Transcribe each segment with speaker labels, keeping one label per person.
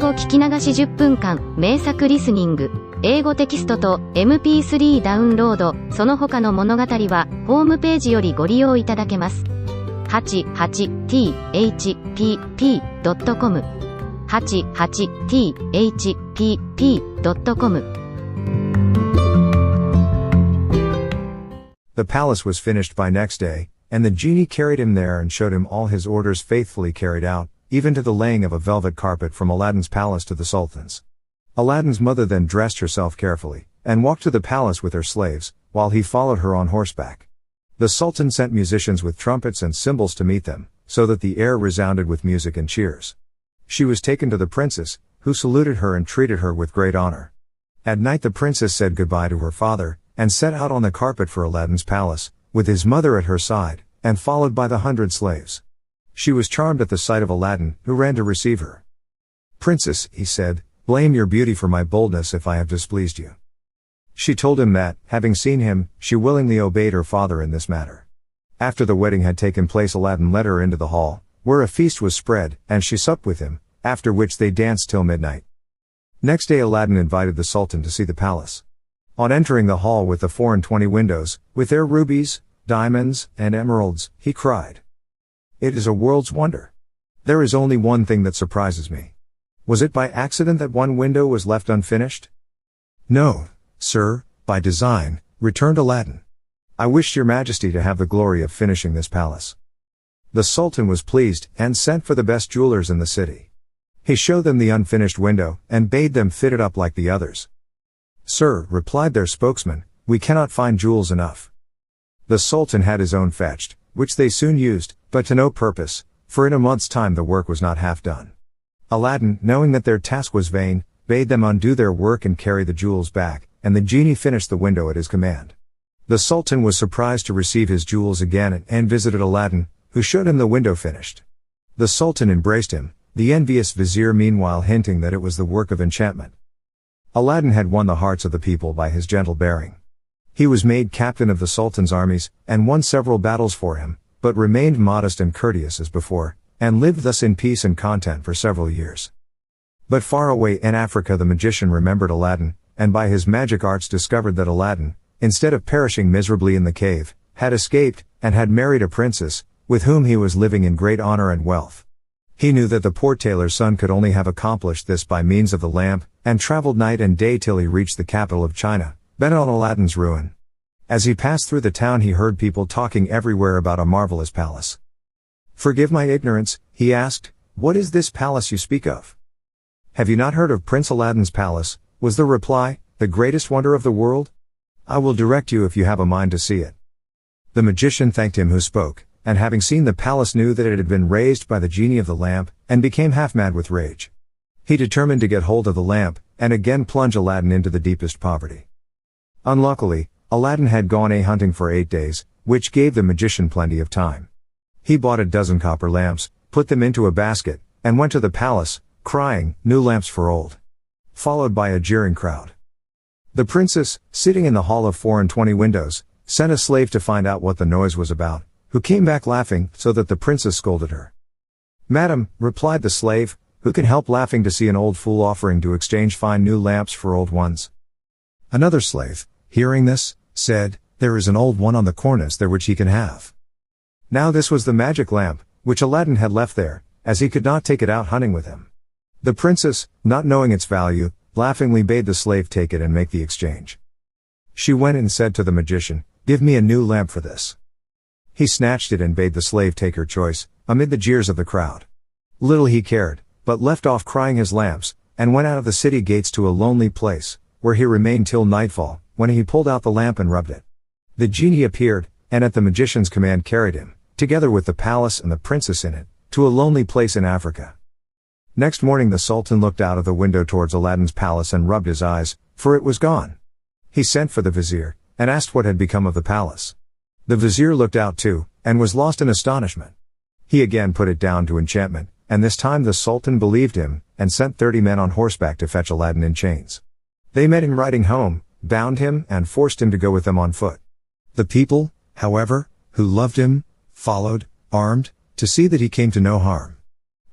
Speaker 1: 語聞き流し10分間、名作リスニング。英語テキストと MP3 ダウンロード、その他の物語は、ホームページよりご利用いただけます。88thpp.com 88thpp.com
Speaker 2: The palace was finished by next day, and the genie carried him there and showed him all his orders faithfully carried out, even to the laying of a velvet carpet from Aladdin's palace to the Sultan's. Aladdin's mother then dressed herself carefully, and walked to the palace with her slaves, while he followed her on horseback. The Sultan sent musicians with trumpets and cymbals to meet them, so that the air resounded with music and cheers. She was taken to the princess, who saluted her and treated her with great honor. At night the princess said goodbye to her father, and set out on the carpet for Aladdin's palace, with his mother at her side, and followed by the 100 slaves. She was charmed at the sight of Aladdin, who ran to receive her. "Princess," he said, "blame your beauty for my boldness if I have displeased you." She told him that, having seen him, she willingly obeyed her father in this matter. After the wedding had taken place, Aladdin led her into the hall, where a feast was spread, and she supped with him, after which they danced till midnight. Next day Aladdin invited the Sultan to see the palace. On entering the hall with the 24 windows, with their rubies, diamonds, and emeralds, he cried, "It is a world's wonder. There is only one thing that surprises me. Was it by accident that one window was left unfinished?" "No, sir, by design," returned Aladdin. "I wished your majesty to have the glory of finishing this palace." The Sultan was pleased, and sent for the best jewelers in the city. He showed them the unfinished window, and bade them fit it up like the others. "Sir," replied their spokesman, "we cannot find jewels enough." The Sultan had his own fetched, which they soon used, but to no purpose, for in a month's time the work was not half done. Aladdin, knowing that their task was vain, bade them undo their work and carry the jewels back, and the genie finished the window at his command. The Sultan was surprised to receive his jewels again and visited Aladdin, who showed him the window finished. The Sultan embraced him, the envious vizier meanwhile hinting that it was the work of enchantment. Aladdin had won the hearts of the people by his gentle bearing. He was made captain of the Sultan's armies, and won several battles for him, but remained modest and courteous as before, and lived thus in peace and content for several years. But far away in Africa the magician remembered Aladdin, and by his magic arts discovered that Aladdin, instead of perishing miserably in the cave, had escaped, and had married a princess, with whom he was living in great honor and wealth. He knew that the poor tailor's son could only have accomplished this by means of the lamp, and traveled night and day till he reached the capital of China, bent on Aladdin's ruin. As he passed through the town he heard people talking everywhere about a marvelous palace. "Forgive my ignorance," he asked, "what is this palace you speak of?" "Have you not heard of Prince Aladdin's palace?" was the reply, "the greatest wonder of the world? I will direct you if you have a mind to see it." The magician thanked him who spoke, and having seen the palace knew that it had been raised by the genie of the lamp, and became half mad with rage. He determined to get hold of the lamp, and again plunge Aladdin into the deepest poverty. Unluckily, Aladdin had gone a-hunting for 8 days, which gave the magician plenty of time. He bought a dozen copper lamps, put them into a basket, and went to the palace, crying, "New lamps for old," followed by a jeering crowd. The princess, sitting in the hall of 24 windows, sent a slave to find out what the noise was about, who came back laughing, so that the princess scolded her. "Madam," replied the slave, "who can help laughing to see an old fool offering to exchange fine new lamps for old ones?" Another slave, hearing this, said, "There is an old one on the cornice there which he can have." Now this was the magic lamp, which Aladdin had left there, as he could not take it out hunting with him. The princess, not knowing its value, laughingly bade the slave take it and make the exchange. She went and said to the magician, "Give me a new lamp for this." He snatched it and bade the slave take her choice, amid the jeers of the crowd. Little he cared, but left off crying his lamps, and went out of the city gates to a lonely place, where he remained till nightfall, when he pulled out the lamp and rubbed it. The genie appeared, and at the magician's command carried him, together with the palace and the princess in it, to a lonely place in Africa. Next morning the Sultan looked out of the window towards Aladdin's palace and rubbed his eyes, for it was gone. He sent for the vizier, and asked what had become of the palace. The vizier looked out too, and was lost in astonishment. He again put it down to enchantment, and this time the Sultan believed him, and sent 30 men on horseback to fetch Aladdin in chains. They met him riding home, bound him, and forced him to go with them on foot. The people, however, who loved him, followed, armed, to see that he came to no harm.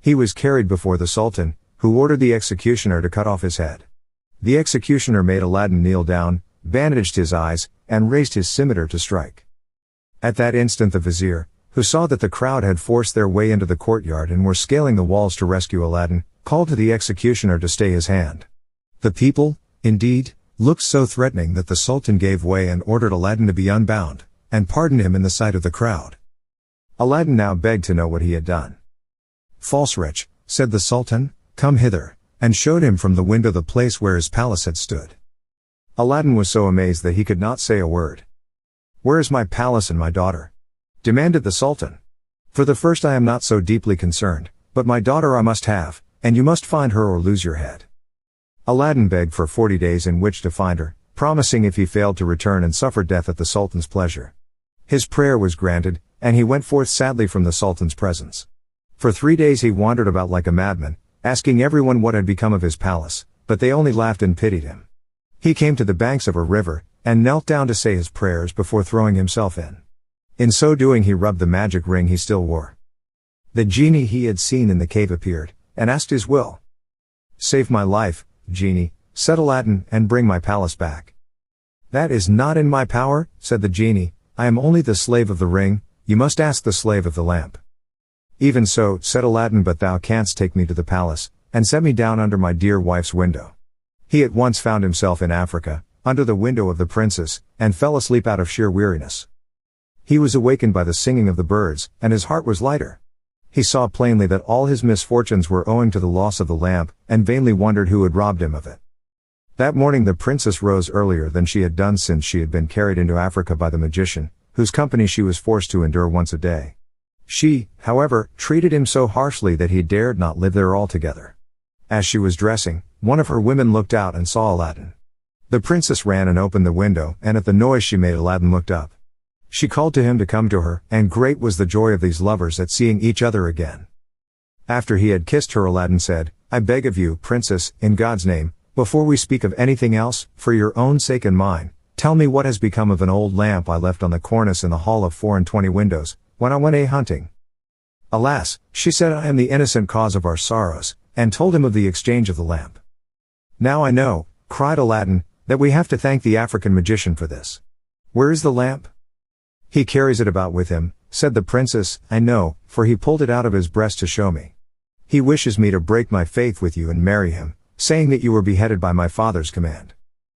Speaker 2: He was carried before the Sultan, who ordered the executioner to cut off his head. The executioner made Aladdin kneel down, bandaged his eyes, and raised his scimitar to strike. At that instant the vizier, who saw that the crowd had forced their way into the courtyard and were scaling the walls to rescue Aladdin, called to the executioner to stay his hand. The people, indeed, looked so threatening that the Sultan gave way and ordered Aladdin to be unbound, and pardoned him in the sight of the crowd. Aladdin now begged to know what he had done. "False wretch," said the Sultan, "come hither," and showed him from the window the place where his palace had stood. Aladdin was so amazed that he could not say a word. "Where is my palace and my daughter?" demanded the Sultan. "For the first I am not so deeply concerned, but my daughter I must have, and you must find her or lose your head." Aladdin begged for 40 days in which to find her, promising if he failed to return and suffer death at the Sultan's pleasure. His prayer was granted, and he went forth sadly from the Sultan's presence. For 3 days he wandered about like a madman, asking everyone what had become of his palace, but they only laughed and pitied him. He came to the banks of a river, and knelt down to say his prayers before throwing himself in. In so doing he rubbed the magic ring he still wore. The genie he had seen in the cave appeared, and asked his will. "Save my life, genie," said Aladdin, "and bring my palace back." "That is not in my power," said the genie, "I am only the slave of the ring, you must ask the slave of the lamp." "Even so," said Aladdin, "but thou canst take me to the palace, and set me down under my dear wife's window." He at once found himself in Africa, under the window of the princess, and fell asleep out of sheer weariness. He was awakened by the singing of the birds, and his heart was lighter. He saw plainly that all his misfortunes were owing to the loss of the lamp, and vainly wondered who had robbed him of it. That morning the princess rose earlier than she had done since she had been carried into Africa by the magician, whose company she was forced to endure once a day. She, however, treated him so harshly that he dared not live there altogether. As she was dressing, one of her women looked out and saw Aladdin. The princess ran and opened the window, and at the noise she made Aladdin looked up. She called to him to come to her, and great was the joy of these lovers at seeing each other again. After he had kissed her, Aladdin said, "I beg of you, princess, in God's name, before we speak of anything else, for your own sake and mine, tell me what has become of an old lamp I left on the cornice in the hall of 24 windows, when I went hunting." "Alas," she said, "I am the innocent cause of our sorrows," and told him of the exchange of the lamp. "Now I know," cried Aladdin, "that we have to thank the African magician for this. Where is the lamp?" "He carries it about with him," said the princess. "I know, for he pulled it out of his breast to show me. He wishes me to break my faith with you and marry him, saying that you were beheaded by my father's command.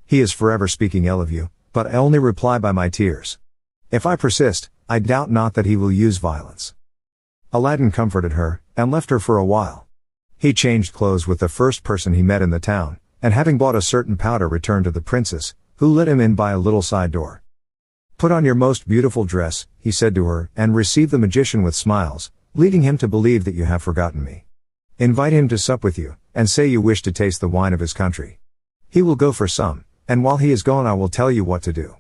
Speaker 2: He is forever speaking ill of you, but I only reply by my tears. If I persist, I doubt not that he will use violence." Aladdin comforted her, and left her for a while. He changed clothes with the first person he met in the town, and having bought a certain powder returned to the princess, who let him in by a little side door. "Put on your most beautiful dress," he said to her, "and receive the magician with smiles, leading him to believe that you have forgotten me. Invite him to sup with you, and say you wish to taste the wine of his country. He will go for some, and while he is gone I will tell you what to do."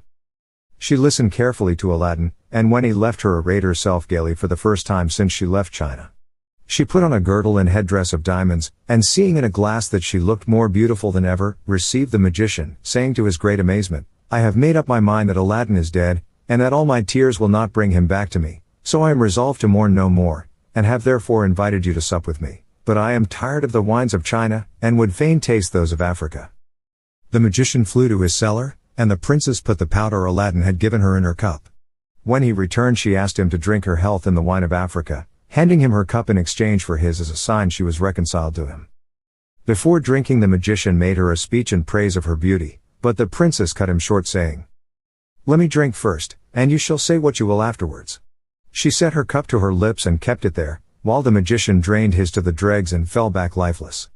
Speaker 2: She listened carefully to Aladdin, and when he left her arrayed herself gaily for the first time since she left China. She put on a girdle and headdress of diamonds, and seeing in a glass that she looked more beautiful than ever, received the magician, saying to his great amazement, "I have made up my mind that Aladdin is dead, and that all my tears will not bring him back to me, so I am resolved to mourn no more, and have therefore invited you to sup with me. But I am tired of the wines of China, and would fain taste those of Africa." The magician flew to his cellar, and the princess put the powder Aladdin had given her in her cup. When he returned she asked him to drink her health in the wine of Africa, handing him her cup in exchange for his as a sign she was reconciled to him. Before drinking the magician made her a speech in praise of her beauty, but the princess cut him short saying, "Let me drink first, and you shall say what you will afterwards." She set her cup to her lips and kept it there, while the magician drained his to the dregs and fell back lifeless.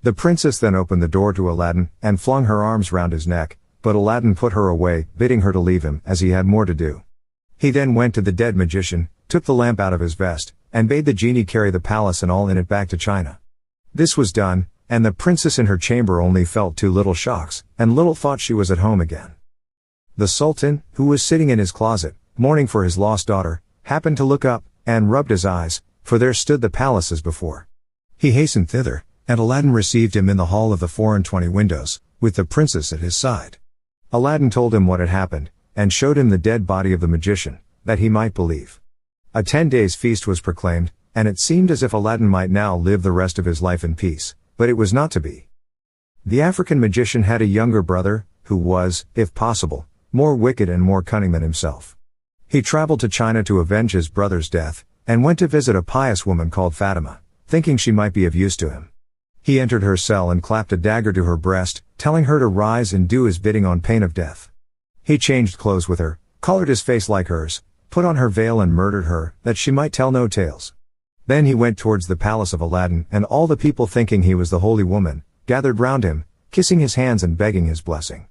Speaker 2: The princess then opened the door to Aladdin, and flung her arms round his neck, but Aladdin put her away, bidding her to leave him, as he had more to do. He then went to the dead magician, took the lamp out of his vest, and bade the genie carry the palace and all in it back to China. This was done, and the princess in her chamber only felt 2 little shocks, and little thought she was at home again. The Sultan, who was sitting in his closet, mourning for his lost daughter, happened to look up, and rubbed his eyes, for there stood the palace as before. He hastened thither, and Aladdin received him in the hall of the 24 windows, with the princess at his side. Aladdin told him what had happened, and showed him the dead body of the magician, that he might believe. A 10 days feast was proclaimed, and it seemed as if Aladdin might now live the rest of his life in peace, but it was not to be. The African magician had a younger brother, who was, if possible, more wicked and more cunning than himself. He traveled to China to avenge his brother's death, and went to visit a pious woman called Fatima, thinking she might be of use to him. He entered her cell and clapped a dagger to her breast, telling her to rise and do his bidding on pain of death. He changed clothes with her, colored his face like hers, put on her veil and murdered her, that she might tell no tales. Then he went towards the palace of Aladdin, and all the people, thinking he was the holy woman, gathered round him, kissing his hands and begging his blessing.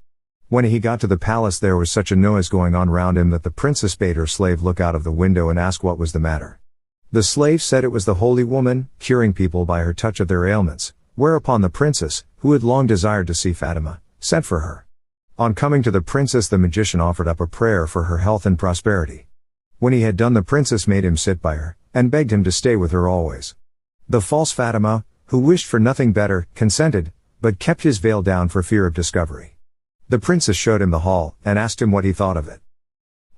Speaker 2: When he got to the palace, there was such a noise going on round him that the princess bade her slave look out of the window and ask what was the matter. The slave said it was the holy woman, curing people by her touch of their ailments, whereupon the princess, who had long desired to see Fatima, sent for her. On coming to the princess, the magician offered up a prayer for her health and prosperity. When he had done, the princess made him sit by her, and begged him to stay with her always. The false Fatima, who wished for nothing better, consented, but kept his veil down for fear of discovery. The princess showed him the hall, and asked him what he thought of it.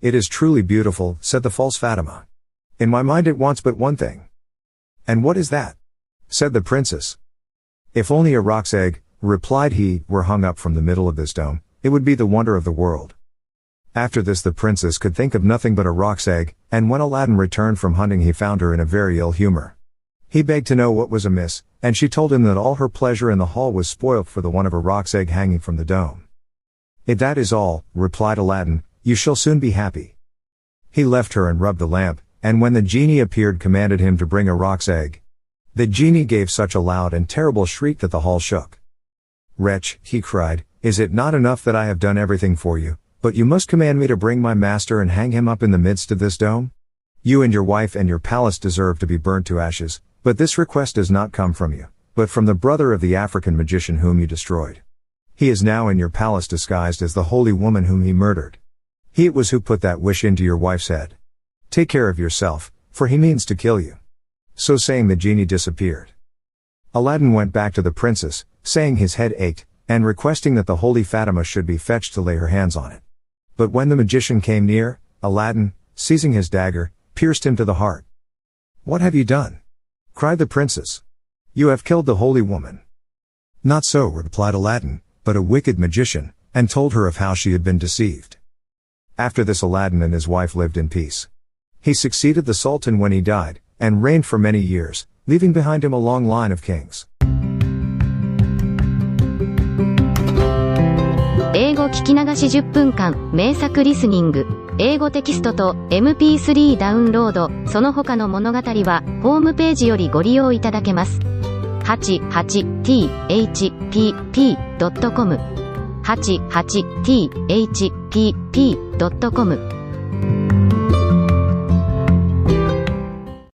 Speaker 2: "It is truly beautiful," said the false Fatima. "In my mind it wants but one thing." "And what is that?" said the princess. "If only a roc's egg," replied he, "were hung up from the middle of this dome, it would be the wonder of the world." After this the princess could think of nothing but a roc's egg, and when Aladdin returned from hunting he found her in a very ill humor. He begged to know what was amiss, and she told him that all her pleasure in the hall was spoilt for the want of a roc's egg hanging from the dome. "If that is all," replied Aladdin, "you shall soon be happy." He left her and rubbed the lamp, and when the genie appeared commanded him to bring a roc's egg. The genie gave such a loud and terrible shriek that the hall shook. "Wretch," he cried, "is it not enough that I have done everything for you, but you must command me to bring my master and hang him up in the midst of this dome? You and your wife and your palace deserve to be burnt to ashes, but this request does not come from you, but from the brother of the African magician whom you destroyed. He is now in your palace disguised as the holy woman whom he murdered. He it was who put that wish into your wife's head. Take care of yourself, for he means to kill you." So saying, the genie disappeared. Aladdin went back to the princess, saying his head ached, and requesting that the holy Fatima should be fetched to lay her hands on it. But when the magician came near, Aladdin, seizing his dagger, pierced him to the heart. "What have you done?" cried the princess. "You have killed the holy woman." "Not so," replied Aladdin, "but a wicked magician," and told her of how she had been deceived. After this Aladdin and his wife lived in peace. He succeeded the Sultan when he died, and reigned for many years, leaving behind him a long line of kings.
Speaker 1: 英語聞き流し10分間、名作リスニング。英語テキストと MP3 ダウンロード、その他の物語は、ホームページよりご利用いただけます。88thpp.com 88thpp.com